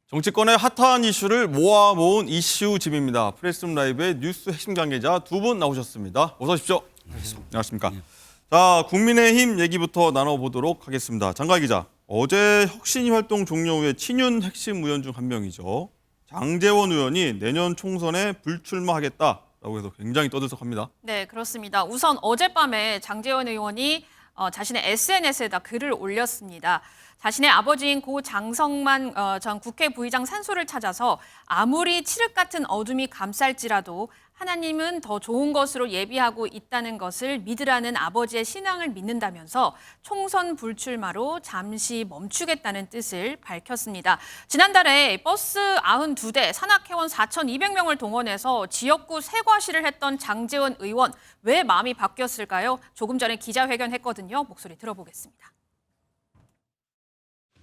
정치권의 핫한 이슈를 모아모은 이슈집입니다. 프레스룸 라이브의 뉴스 핵심 관계자 두 분 나오셨습니다. 어서 오십시오. 안녕하십니까. 자, 국민의힘 얘기부터 나눠보도록 하겠습니다. 장가희 기자, 어제 혁신위 활동 종료 후에 친윤 핵심 의원 중 한 명이죠. 장제원 의원이 내년 총선에 불출마하겠다라고 해서 굉장히 떠들썩합니다. 네, 그렇습니다. 우선 어젯밤에 장제원 의원이 자신의 SNS에다 글을 올렸습니다. 자신의 아버지인 고 장성만 전 국회 부의장 산소를 찾아서 아무리 칠흑 같은 어둠이 감쌀지라도 하나님은 더 좋은 것으로 예비하고 있다는 것을 믿으라는 아버지의 신앙을 믿는다면서 총선 불출마로 잠시 멈추겠다는 뜻을 밝혔습니다. 지난달에 버스 92대 산악회원 4,200명을 동원해서 지역구 세과시를 했던 장제원 의원, 왜 마음이 바뀌었을까요? 조금 전에 기자회견했거든요. 목소리 들어보겠습니다.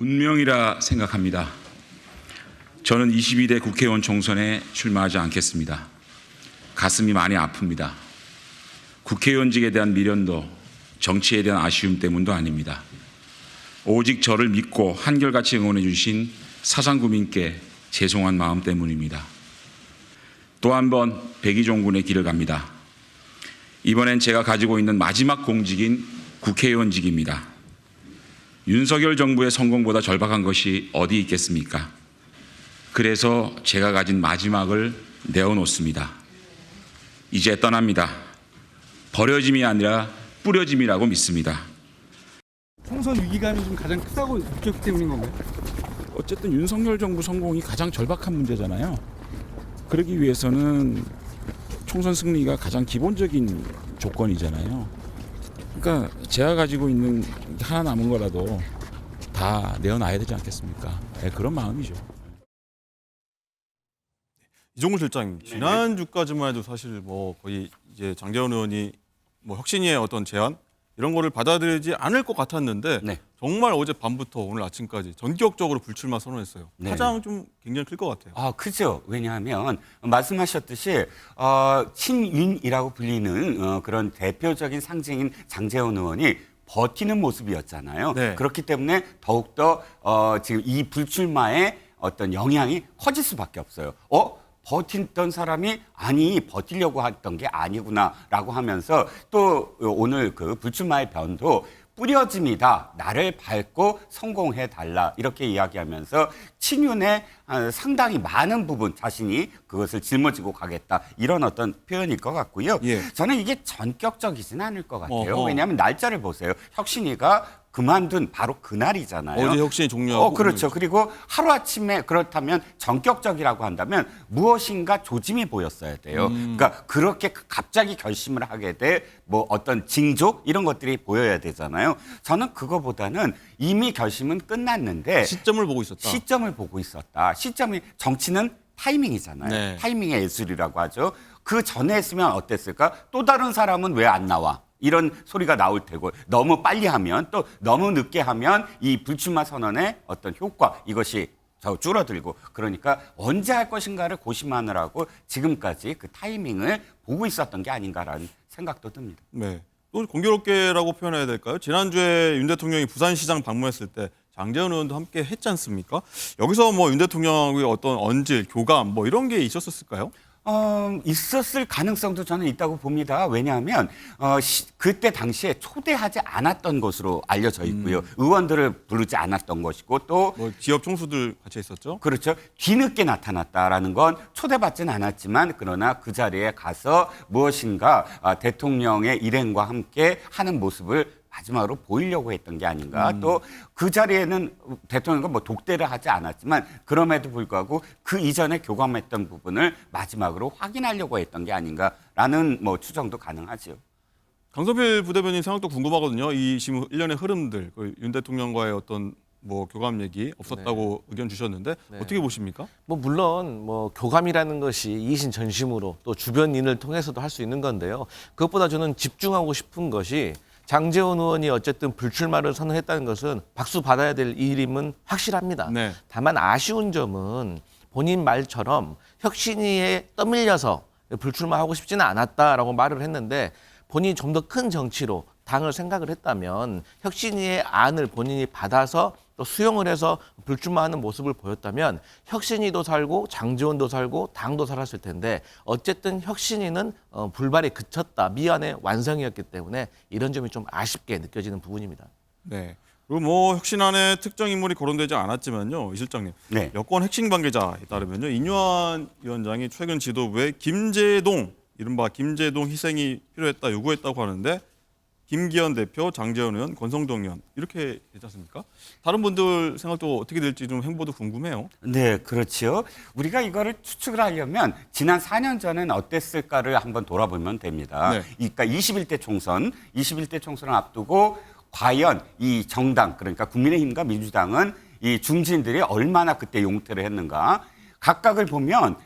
운명이라 생각합니다. 저는 22대 국회의원 총선에 출마하지 않겠습니다. 가슴이 많이 아픕니다. 국회의원직에 대한 미련도 정치에 대한 아쉬움 때문도 아닙니다. 오직 저를 믿고 한결같이 응원해 주신 사상구민께 죄송한 마음 때문입니다. 또 한 번 백의종군의 길을 갑니다. 이번엔 제가 가지고 있는 마지막 공직인 국회의원직입니다. 윤석열 정부의 성공보다 절박한 것이 어디 있겠습니까? 그래서 제가 가진 마지막을 내어놓습니다. 이제 떠납니다. 버려짐이 아니라 뿌려짐이라고 믿습니다. 총선 위기감이 좀 가장 크다고 느꼈기 때문인 건가요? 어쨌든 윤석열 정부 성공이 가장 절박한 문제잖아요. 그러기 위해서는 총선 승리가 가장 기본적인 조건이잖아요. 그러니까 제가 가지고 있는 하나 남은 거라도 다 내어놔야 되지 않겠습니까? 네, 그런 마음이죠. 이종훈 실장님, 지난주까지만 해도 사실 뭐 거의 이제 장제원 의원이 뭐 혁신위의 어떤 제안 이런 거를 받아들이지 않을 것 같았는데 네. 정말 어제 밤부터 오늘 아침까지 전격적으로 불출마 선언했어요. 네. 파장 좀 굉장히 클 것 같아요. 크죠. 왜냐하면 말씀하셨듯이 친윤이라고 불리는 그런 대표적인 상징인 장제원 의원이 버티는 모습이었잖아요. 네. 그렇기 때문에 더욱더 지금 이 불출마의 어떤 영향이 커질 수밖에 없어요. 버티던 사람이 아니 버티려고 했던 게 아니구나라고 하면서 또 오늘 그 불출마의 변도 뿌려짐이다. 나를 밟고 성공해달라. 이렇게 이야기하면서 친윤의 상당히 많은 부분 자신이 그것을 짊어지고 가겠다. 이런 어떤 표현일 것 같고요. 예. 저는 이게 전격적이진 않을 것 같아요. 어허. 왜냐하면 날짜를 보세요. 혁신위가 그만둔 바로 그날이잖아요. 어제 혁신이 종료하고 그렇죠. 그리고 하루아침에 그렇다면 전격적이라고 한다면 무엇인가 조짐이 보였어야 돼요. 그러니까 그렇게 갑자기 결심을 하게 될 뭐 어떤 징조 이런 것들이 보여야 되잖아요. 저는 그거보다는 이미 결심은 끝났는데 시점을 보고 있었다. 시점을 보고 있었다. 시점이 정치는 타이밍이잖아요. 네. 타이밍의 예술이라고 하죠. 그 전에 했으면 어땠을까? 또 다른 사람은 왜 안 나와? 이런 소리가 나올 테고 너무 빨리 하면 또 너무 늦게 하면 이 불출마 선언의 어떤 효과 이것이 더 줄어들고 그러니까 언제 할 것인가를 고심하느라고 지금까지 그 타이밍을 보고 있었던 게 아닌가라는 생각도 듭니다. 네. 또 공교롭게라고 표현해야 될까요? 지난주에 윤 대통령이 부산시장 방문했을 때 장제원 의원도 함께 했지 않습니까? 여기서 뭐 윤 대통령의 어떤 언질, 교감 뭐 이런 게 있었을까요? 있었을 가능성도 저는 있다고 봅니다. 왜냐하면 그때 당시에 초대하지 않았던 것으로 알려져 있고요. 의원들을 부르지 않았던 것이고 또 뭐 지역 총수들 같이 있었죠? 그렇죠. 뒤늦게 나타났다라는 건 초대받지는 않았지만 그러나 그 자리에 가서 무엇인가 대통령의 일행과 함께 하는 모습을 마지막으로 보이려고 했던 게 아닌가. 또 그 자리에는 대통령과 뭐 독대를 하지 않았지만 그럼에도 불구하고 그 이전에 교감했던 부분을 마지막으로 확인하려고 했던 게 아닌가라는 뭐 추정도 가능하죠. 강성필 부대변인 생각도 궁금하거든요. 이 지금 일련의 흐름들, 윤 대통령과의 어떤 뭐 교감 얘기 없었다고 의견 주셨는데 어떻게 보십니까? 물론 교감이라는 것이 이신전심으로 또 주변인을 통해서도 할 수 있는 건데요. 그것보다 저는 집중하고 싶은 것이 장제원 의원이 어쨌든 불출마를 선언했다는 것은 박수 받아야 될 일임은 확실합니다. 네. 다만 아쉬운 점은 본인 말처럼 혁신위에 떠밀려서 불출마하고 싶지는 않았다라고 말을 했는데 본인이 좀 더 큰 정치로 당을 생각을 했다면 혁신위의 안을 본인이 받아서 또 수용을 해서 불출마하는 모습을 보였다면 혁신이도 살고 장제원도 살고 당도 살았을 텐데 어쨌든 혁신이는 불발이 그쳤다. 미완의 완성이었기 때문에 이런 점이 좀 아쉽게 느껴지는 부분입니다. 네. 그리고 뭐 혁신안에 특정 인물이 거론되지 않았지만요, 이 실장님. 네. 여권 핵심 관계자에 따르면요, 인유한 위원장이 최근 지도부에 김제동, 이른바 김제동 희생이 필요했다 요구했다고 하는데 김기현 대표, 장제원 의원, 권성동 의원 이렇게 되지 않습니까? 다른 분들 생각도 어떻게 될지 좀 행보도 궁금해요. 네, 그렇죠. 우리가 이거를 추측을 하려면 지난 4년 전엔 어땠을까를 한번 돌아보면 됩니다. 네. 그러니까 21대 총선을 앞두고 과연 이 정당, 그러니까 국민의힘과 민주당은 이 중진들이 얼마나 그때 용퇴를 했는가. 각각을 보면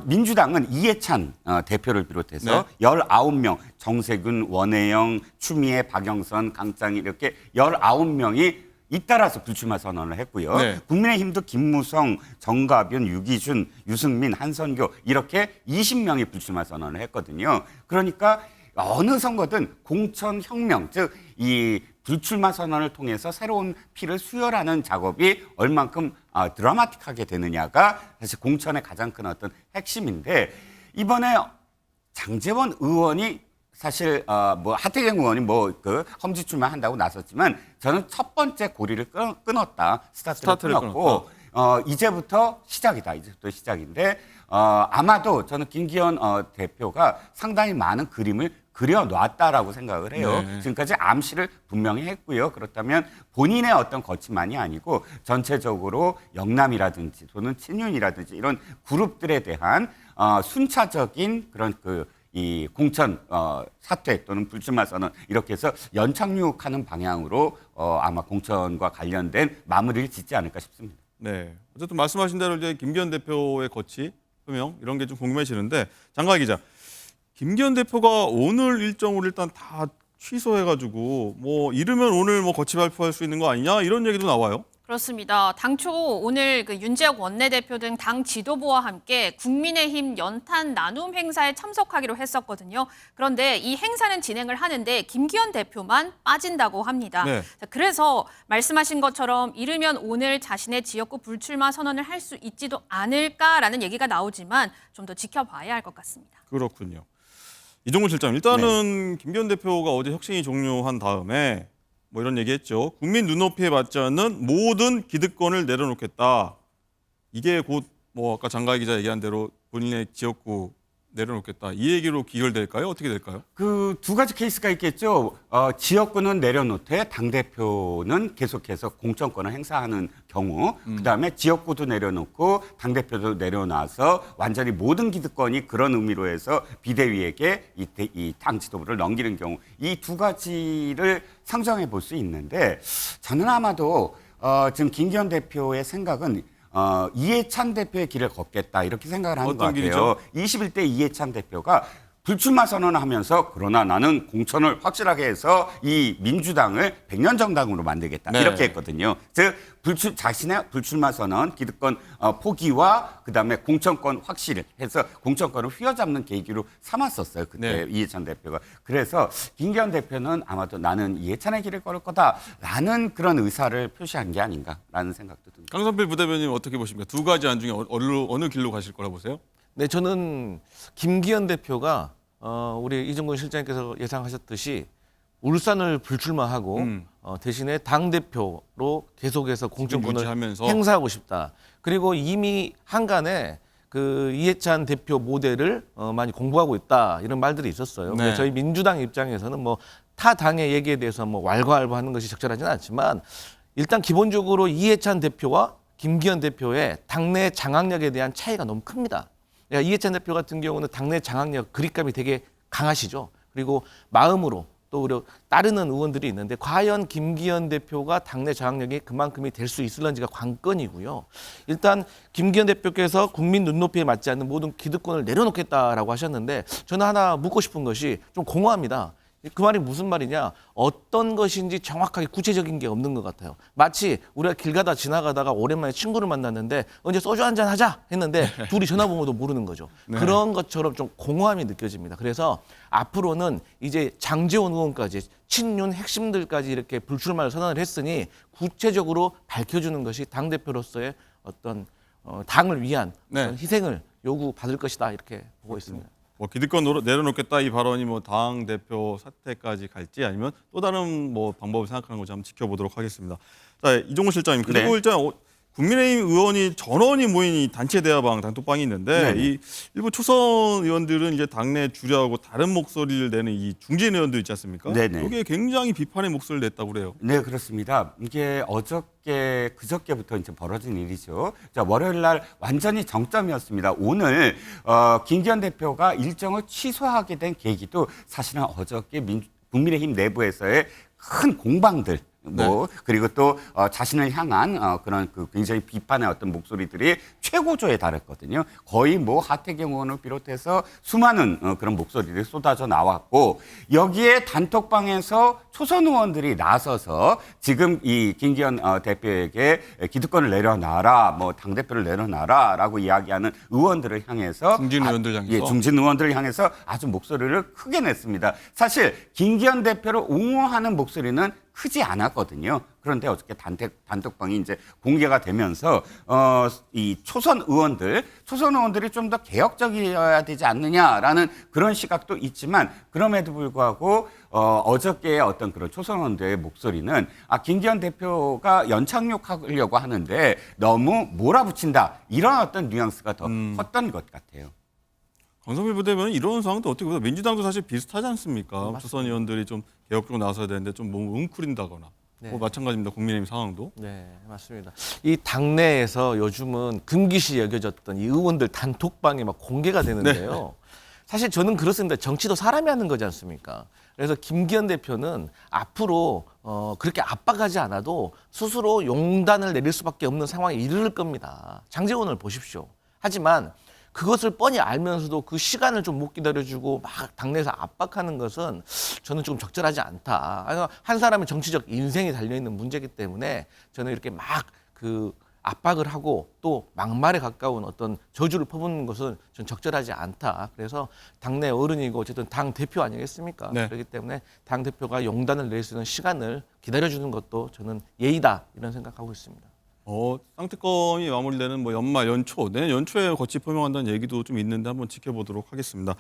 민주당은 이해찬 대표를 비롯해서 네. 19명, 정세균, 원혜영, 추미애, 박영선, 강창일 이렇게 19명이 잇따라서 불출마 선언을 했고요. 네. 국민의힘도 김무성, 정가변, 유기준, 유승민, 한선교 이렇게 20명이 불출마 선언을 했거든요. 그러니까 어느 선거든 공천혁명, 즉 이 불출마 선언을 통해서 새로운 피를 수혈하는 작업이 얼만큼 드라마틱하게 되느냐가 사실 공천의 가장 큰 어떤 핵심인데 이번에 장제원 의원이 사실 뭐 하태경 의원이 뭐 그 험지 출마한다고 나섰지만 저는 첫 번째 고리를 끊었다. 스타트를 끊었고 이제부터 시작이다. 이제부터 시작인데 아마도 저는 김기현 대표가 상당히 많은 그림을 그려놨다라고 생각을 해요. 네. 지금까지 암시를 분명히 했고요. 그렇다면 본인의 어떤 거침만이 아니고 전체적으로 영남이라든지 또는 친윤이라든지 이런 그룹들에 대한 순차적인 그런 이 공천 사퇴 또는 불출마 선언 이렇게 해서 연착륙하는 방향으로 아마 공천과 관련된 마무리를 짓지 않을까 싶습니다. 네. 어쨌든 말씀하신 대로 이제 김기현 대표의 거치, 소명 이런 게 좀 궁금해지는데 장가희 기자, 김기현 대표가 오늘 일정을 일단 다 취소해가지고 뭐 이르면 오늘 뭐 거치 발표할 수 있는 거 아니냐 이런 얘기도 나와요. 그렇습니다. 당초 오늘 그 윤재혁 원내대표 등 당 지도부와 함께 국민의힘 연탄 나눔 행사에 참석하기로 했었거든요. 그런데 이 행사는 진행을 하는데 김기현 대표만 빠진다고 합니다. 네. 자, 그래서 말씀하신 것처럼 이르면 오늘 자신의 지역구 불출마 선언을 할 수 있지도 않을까라는 얘기가 나오지만 좀 더 지켜봐야 할 것 같습니다. 그렇군요. 이종훈 실장, 일단은 김기현 대표가 어제 혁신이 종료한 다음에 뭐 이런 얘기했죠. 국민 눈높이에 맞지 않는 모든 기득권을 내려놓겠다. 이게 곧 뭐 아까 장가희 기자 얘기한 대로 본인의 지역구 내려놓겠다. 이 얘기로 기결될까요? 어떻게 될까요? 그 두 가지 케이스가 있겠죠. 지역구는 내려놓되 당대표는 계속해서 공천권을 행사하는 경우, 그다음에 지역구도 내려놓고 당대표도 내려놔서 완전히 모든 기득권이 그런 의미로 해서 비대위에게 이 당 지도부를 넘기는 경우, 이 두 가지를 상정해 볼 수 있는데 저는 아마도 지금 김기현 대표의 생각은 이해찬 대표의 길을 걷겠다 이렇게 생각을 하는 것 어떤 같아요. 길이죠? 21대 이해찬 대표가 불출마 선언을 하면서 그러나 나는 공천을 확실하게 해서 이 민주당을 100년 정당으로 만들겠다 네. 이렇게 했거든요. 즉 자신의 불출마 선언, 기득권 포기와 그다음에 공천권 확실을 해서 공천권을 휘어잡는 계기로 삼았었어요. 그때 네. 이해찬 대표가. 그래서 김기현 대표는 아마도 나는 이해찬의 길을 걸을 거다라는 그런 의사를 표시한 게 아닌가라는 생각도 듭니다. 강선필 부대변인 어떻게 보십니까? 두 가지 안 중에 어느 길로 가실 거라 보세요? 네, 저는 김기현 대표가 우리 이정근 실장님께서 예상하셨듯이 울산을 불출마하고 대신에 당 대표로 계속해서 공천권을 유지하면서. 행사하고 싶다. 그리고 이미 한간에 그 이해찬 대표 모델을 많이 공부하고 있다 이런 말들이 있었어요. 네. 근데 저희 민주당 입장에서는 뭐 타 당의 얘기에 대해서 뭐 왈가왈부하는 것이 적절하지는 않지만 일단 기본적으로 이해찬 대표와 김기현 대표의 당내 장악력에 대한 차이가 너무 큽니다. 이해찬 대표 같은 경우는 당내 장악력, 그립감이 되게 강하시죠. 그리고 마음으로 또 우리 따르는 의원들이 있는데 과연 김기현 대표가 당내 장악력이 그만큼이 될 수 있을런지가 관건이고요. 일단 김기현 대표께서 국민 눈높이에 맞지 않는 모든 기득권을 내려놓겠다라고 하셨는데 저는 하나 묻고 싶은 것이 좀 공허합니다. 그 말이 무슨 말이냐? 어떤 것인지 정확하게 구체적인 게 없는 것 같아요. 마치 우리가 길 가다 지나가다가 오랜만에 친구를 만났는데 언제 소주 한잔 하자 했는데 둘이 전화번호도 모르는 거죠. 그런 것처럼 좀 공허함이 느껴집니다. 그래서 앞으로는 이제 장제원 의원까지 친윤 핵심들까지 이렇게 불출마를 선언을 했으니 구체적으로 밝혀주는 것이 당대표로서의 어떤 당을 위한 네. 어떤 희생을 요구받을 것이다 이렇게 보고 있습니다. 뭐 기득권 내려놓겠다 이 발언이 뭐 당 대표 사퇴까지 갈지 아니면 또 다른 뭐 방법을 생각하는 건지 한번 지켜보도록 하겠습니다. 자, 이종호 실장님 그리고 네. 일단 국민의힘 의원이 전원이 모인 이 단체 대화방 단톡방이 있는데 네. 이 일부 초선 의원들은 이제 당내 주류하고 다른 목소리를 내는 이 중진 의원들 있지 않습니까? 네네. 이게 굉장히 비판의 목소리를 냈다고 그래요. 네, 그렇습니다. 이게 그저께부터 이제 벌어진 일이죠. 자, 월요일 날 완전히 정점이었습니다. 오늘 김기현 대표가 일정을 취소하게 된 계기도 사실은 어저께 국민의힘 내부에서의 큰 공방들 그리고 또 자신을 향한 그런 그 굉장히 비판의 어떤 목소리들이 최고조에 달했거든요. 거의 뭐 하태경 의원을 비롯해서 수많은 그런 목소리들이 쏟아져 나왔고 여기에 단톡방에서 초선 의원들이 나서서 지금 이 김기현 대표에게 기득권을 내려놔라, 뭐 당대표를 내려놔라라고 이야기하는 의원들을 향해서 중진 의원들 향해서? 예, 중진 의원들을 향해서 아주 목소리를 크게 냈습니다. 사실 김기현 대표를 옹호하는 목소리는 크지 않았거든요. 그런데 어저께 단톡방이 이제 공개가 되면서 이 초선 의원들이 좀 더 개혁적이어야 되지 않느냐라는 그런 시각도 있지만 그럼에도 불구하고 어저께의 어떤 그런 초선 의원들의 목소리는 김기현 대표가 연착륙하려고 하는데 너무 몰아붙인다 이런 어떤 뉘앙스가 더 컸던 것 같아요. 강성필 부대변인 이런 상황도 어떻게 보세요? 민주당도 사실 비슷하지 않습니까? 초선 의원들이 좀 개혁적으로 나서야 되는데 좀 너무 웅크린다거나 네. 뭐 마찬가지입니다. 국민의힘 상황도. 네, 맞습니다. 이 당내에서 요즘은 금기시 여겨졌던 이 의원들 단톡방이 막 공개가 되는데요. 사실 저는 그렇습니다. 정치도 사람이 하는 거지 않습니까? 그래서 김기현 대표는 앞으로 그렇게 압박하지 않아도 스스로 용단을 내릴 수밖에 없는 상황에 이르를 겁니다. 장제원을 보십시오. 하지만 그것을 뻔히 알면서도 그 시간을 좀 못 기다려주고 막 당내에서 압박하는 것은 저는 조금 적절하지 않다. 한 사람의 정치적 인생이 달려있는 문제이기 때문에 저는 이렇게 막 그 압박을 하고 또 막말에 가까운 어떤 저주를 퍼붓는 것은 전 적절하지 않다. 그래서 당내 어른이고 어쨌든 당 대표 아니겠습니까? 네. 그렇기 때문에 당 대표가 용단을 낼 수 있는 시간을 기다려주는 것도 저는 예의다 이런 생각하고 있습니다. 쌍특검이 마무리되는 뭐 연말 연초 내년 연초에 거치 표명한다는 얘기도 좀 있는데 한번 지켜보도록 하겠습니다.